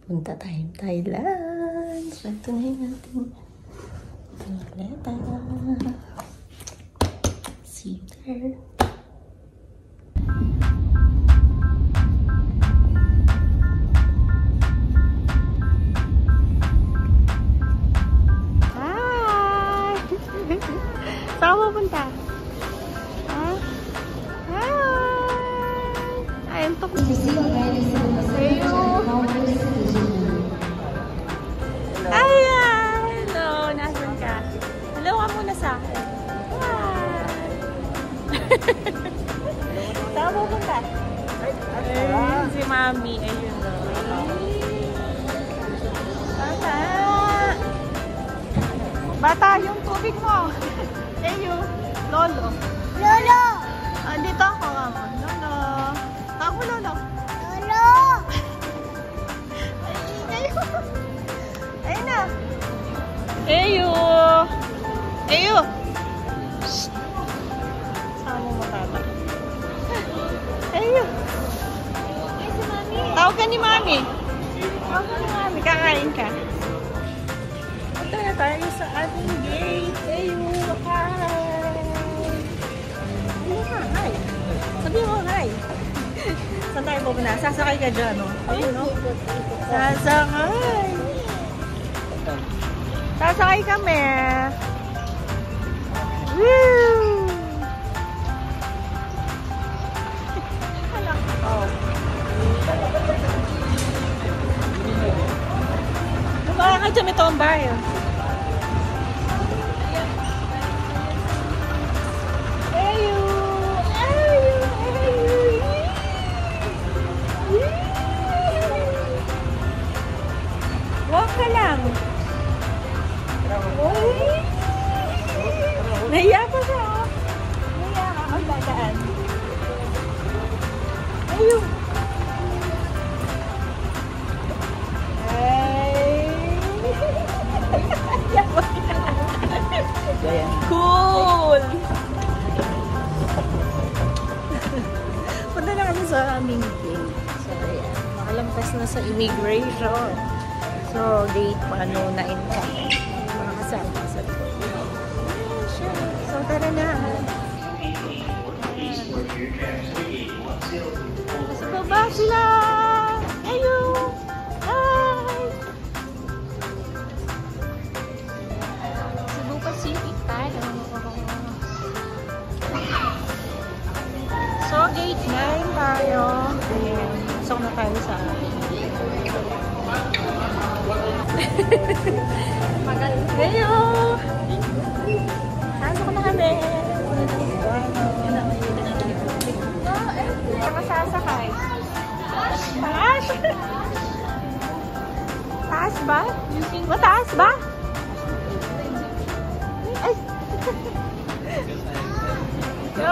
Punta tayong Thailand. So, ito na yung ating maleta. See you there. Hi! Saan mo punta? Ha? Hi! Ayun to. Ayan! Hello! Nasaan ka? Hello ka muna sa akin. Hi! Saan mo punta? Ayun, si Mami. Ayun o. Bata! Bata, yung tubig mo. Ayun, Lolo. Lolo! Dito ako. Lolo. Ako, Lolo. Lolo! Ayun na. Eyo. Eyo. Shhh. Saan mo matata? Eyo. Ay, si Mami. Tawag ka ni Mami. Tawag ka ni Mami. Kakain ka. Punta na tayo sa ating gate. Eyo. Hi. Sabi mo hi. Sabi mo hi. Saan tayo pupunta? Sasakay ka dyan, no? Ayun, no? Sasakay. Sasakay kami. Woo! Oh. Lumayan ka dyan, may tombay. Ayo! Ayo! Ayo! Walk ka lang. Nahiya pa siya, oh. Nahiya ka. Ang dadaan. Ayun. Ay. Cool. Punta na kami sa aming gate. So, ayan. Makalampas na sa immigration. So, gate paano na kami. Mga kasama sa likod. So, tara na. Sa baba sila! Ayun! Hi! Cebu Pacific tayo. So, gate 9 tayo. Ayan. So, na tayo sa Ngayon! Pasok na kami! Masasakay. Taas! Taas ba? Mataas ba? Ay! Yo!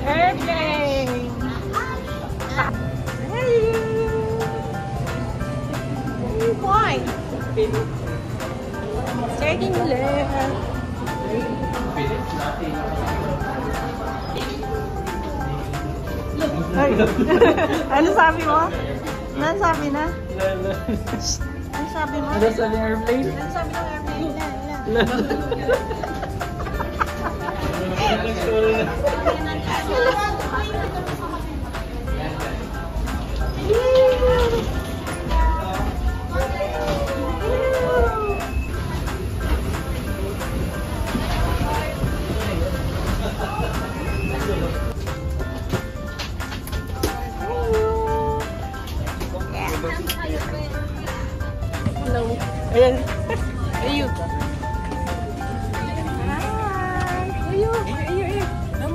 Airplane! Hey! Why? Starting left. Ay. Ano sabi mo? Ano sabi na? Ano sabi mo? Ano sabi ng airplane? Ano sabi ng airplane? Hello. Ayan. Ayun.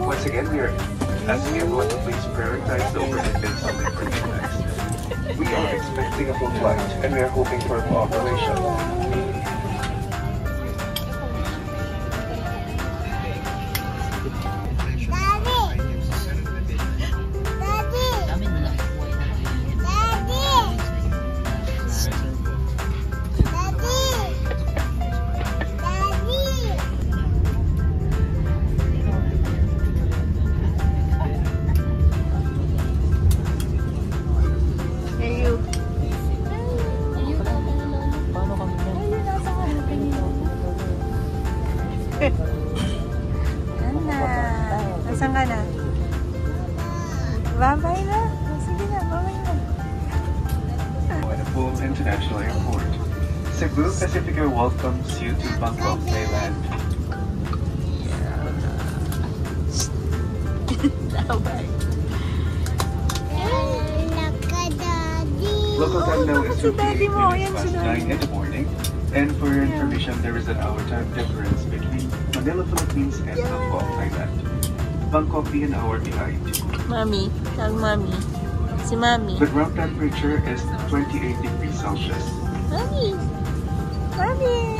Once again, we are asking everyone to please prioritize the overhead bins only for these bags. We are expecting a full flight and we are hoping for cooperation. Ana, nasaan ka na? Bye-bye na. Sige na, bye-bye na. Kuala International Airport. Cebu Pacifica welcomes you to Bangkok, Thailand. Bye-bye. Local time now is Si daddy 58 mo, minutes yan si past daddy. 9 in the morning. And for your information, there is an hour time difference between Manila, Philippines and Bangkok, Thailand. Bangkok being an hour behind. Mami, tawag mami. Si mami. The ground temperature is 28 degrees Celsius. Mami! Mami!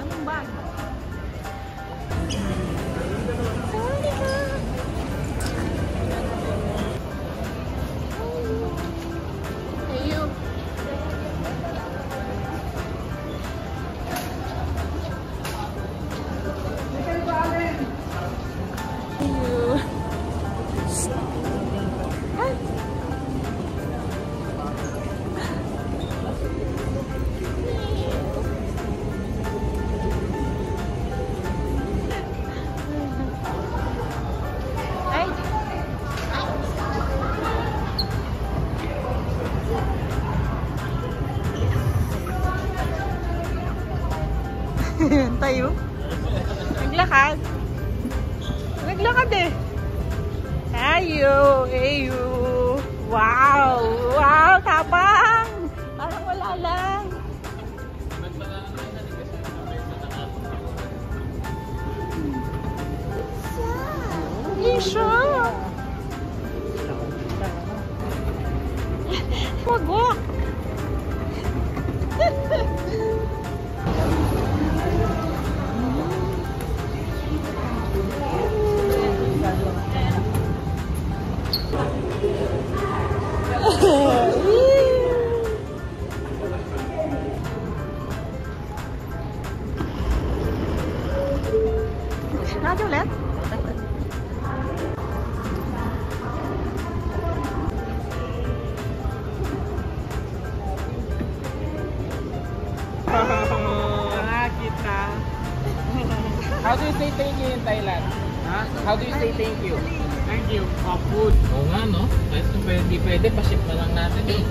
Anong bag? Ayun. Ayun. Ay. Ay. Tayo. Naglakad. Naglakad eh. Ayo, ayo. Wow, wow, tabang. Parang wala lang. Isha. Wagwak. Natin ulit. Kita. How do you say thank you in Thailand? Huh? How do you say thank you? Thank you for food. Oo nga, no? Kasi pwede, pwede, pa-ship na lang natin eh.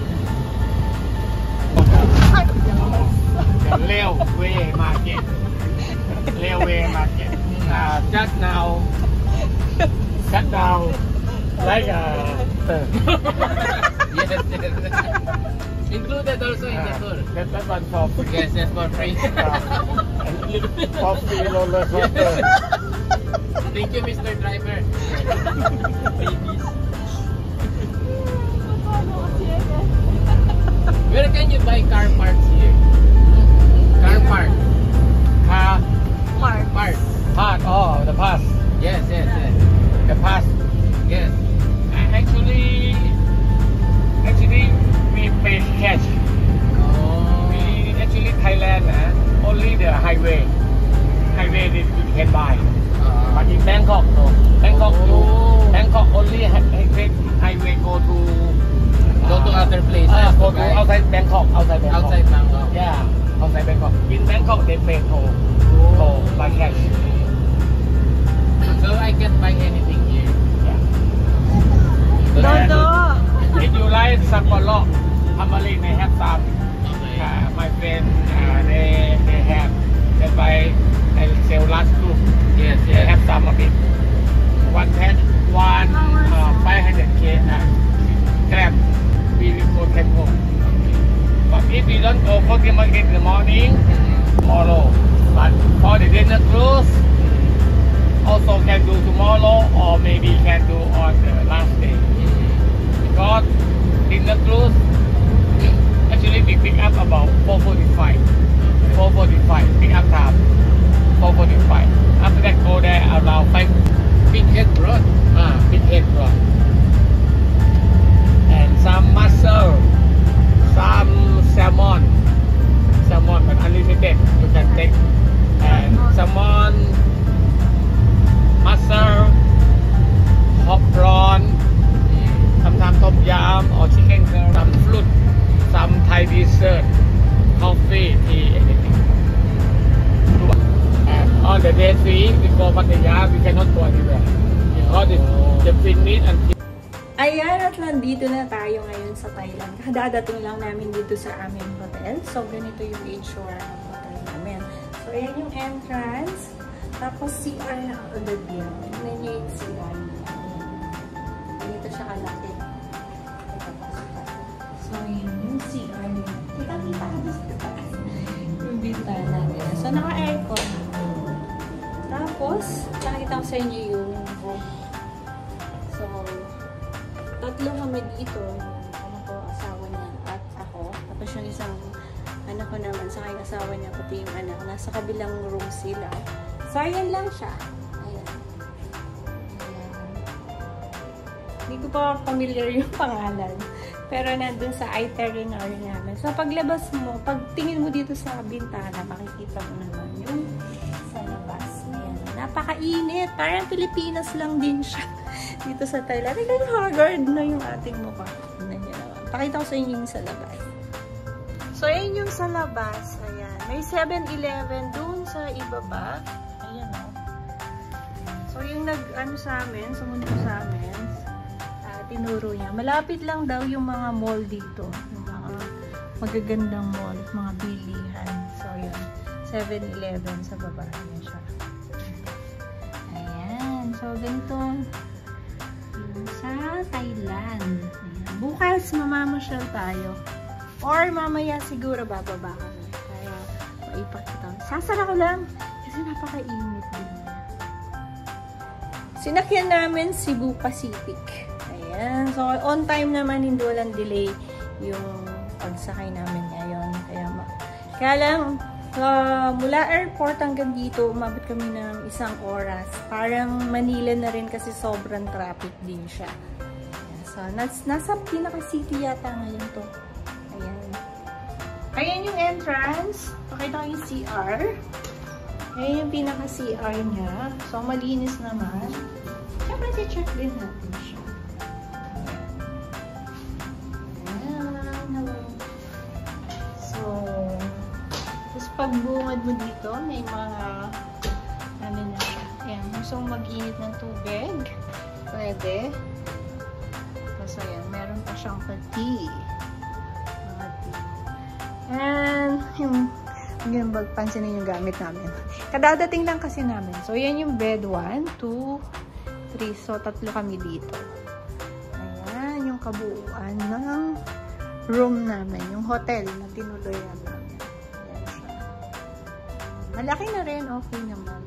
Railway market. Railway market. Just now, cut down like Yes, yes. Included also in the tour. that one for free. Yes, yes, for free. For free roller coaster. Thank you, Mr. Driver. Babies. Where can you buy car parts here? Car part. Car Part. part. Oh, the pass. Yes, yes, yes. The pass. Yes. Actually, we pay cash. Oh. We actually Thailand, only the highway that you can buy. But in Bangkok, no. Bangkok, Oh. Bangkok only highway go to other places. go to right? outside Bangkok. Outside Bangkok. Yeah, outside Bangkok. In Bangkok, they pay toll by cash. So I can buy anything here. Yeah. Dodo. If you like Sapporo, Hamali, they have some. Okay. My friend, they have. They buy and sell last group. Yes, They yes. have some of it. One 500k grab. We will go take home. But if we don't go for the market in the morning, tomorrow. But for the dinner cruise, also can do tomorrow or maybe can do on the last day. Because dinner cruise actually we pick up about 4:45. 4:45 pick up time. 4:45. After that go there around 5. Big head broth. Big head broth. And some mussel, some salmon. But drink, we go Pattaya, we cannot go anywhere. Because the finish and Ayan, at nandito na tayo ngayon sa Thailand. Kadadating lang namin dito sa aming hotel. So, ganito yung itsura ng hotel namin. So, ayan yung entrance. Tapos, CR na agad yan. Tignan niyo yung CR niya. Ganito siya kalaki. So, yun yung CR niya. Kita-kita ka dito sa taas. Yung bintana niya. So, naka-aircon. Tapos, nakita ko sa inyo yung room. So, tatlo kami dito, yung anak ko, asawa niya, at ako. Tapos yung isang anak ko naman, sa kanyang asawa niya, pati yung anak, nasa kabilang room sila. So, ayan lang siya. Ayan. Ayan. Hindi ko pa familiar yung pangalan. Pero nandun sa itinerary namin. So, paglabas mo, pag tingin mo dito sa bintana, makikita mo naman yung sa labas. Ayan. Napakainit. Parang Pilipinas lang din siya. Dito sa Thailand. Tignan yung haggard na yung ating mukha. Tignan nyo naman. Pakita ko sa inyo yung sa labas. So, ayan yung sa labas. Ayan. May 7-Eleven dun sa ibaba. Ayan o. So, yung nag-ano sa amin, sumunod sa amin, tinuro niya. Malapit lang daw yung mga mall dito. Yung mga magagandang mall. Mga bilihan. So, yun. 7-Eleven sa baba niya siya. Ayan. So, ganito sa Thailand. Ayan. Bukas, mamamasyal tayo. Or mamaya siguro bababa kami. Kaya, maipakita. Sasara ko lang. Kasi napakainit din. Sinakyan namin Cebu Pacific. Ayan. So, on time naman, hindi walang delay yung pagsakay namin ngayon. Kaya lang, mula airport hanggang dito, umabot kami ng 1 oras. Parang Manila na rin kasi sobrang traffic din siya. Ayan. So, nasa pinaka-city yata ngayon to. Ayan. Ayan yung entrance. Pakita ko yung CR. Ayan yung pinaka-CR niya. So, malinis naman. Siyempre, si-check din natin siya. Ayan. So, pagbungad mo dito, may mga ano na siya. Ayan, gusto mong mag-init ng tubig. Pwede. Tapos ayan, meron pa siyang tea. Mga tea. And, yung pansinin yung gamit namin. Kadadating lang kasi namin. So, yan yung bed 1, 2, 3. So, 3 kami dito. Ayan, yung kabuuan ng room namin. Yung hotel na tinuloyan namin. Malaki na rin, okay naman.